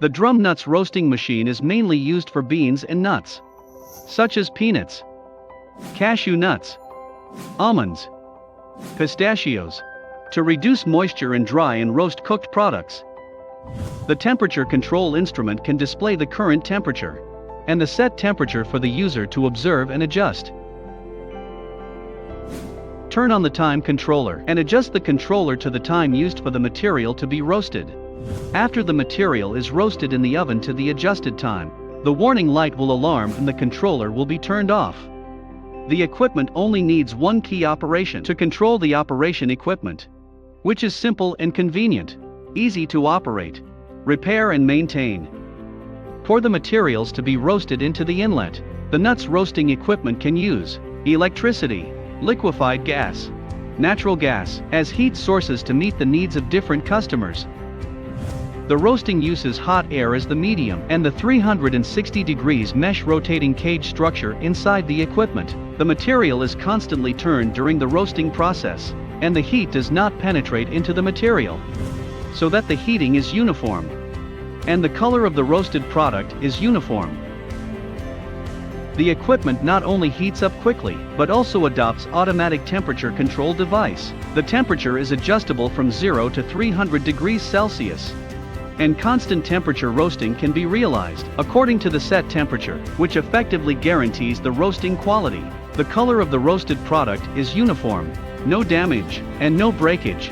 The drum nuts roasting machine is mainly used for beans and nuts, such as peanuts, cashew nuts, almonds, pistachios, to reduce moisture and dry and roast cooked products. The temperature control instrument can display the current temperature and the set temperature for the user to observe and adjust. Turn on the time controller and adjust the controller to the time used for the material to be roasted. After the material is roasted in the oven to the adjusted time, the warning light will alarm and the controller will be turned off. The equipment only needs one key operation to control the operation equipment, which is simple and convenient, easy to operate, repair and maintain. Pour the materials to be roasted into the inlet. The nuts roasting equipment can use electricity, liquefied gas, natural gas as heat sources to meet the needs of different customers. The roasting uses hot air as the medium and the 360 degrees mesh rotating cage structure inside the equipment. The material is constantly turned during the roasting process, and the heat does not penetrate into the material, so that the heating is uniform, and the color of the roasted product is uniform. The equipment not only heats up quickly, but also adopts automatic temperature control device. The temperature is adjustable from 0 to 300 degrees Celsius. And constant temperature roasting can be realized according to the set temperature, which effectively guarantees the roasting quality. The color of the roasted product is uniform, no damage, and no breakage.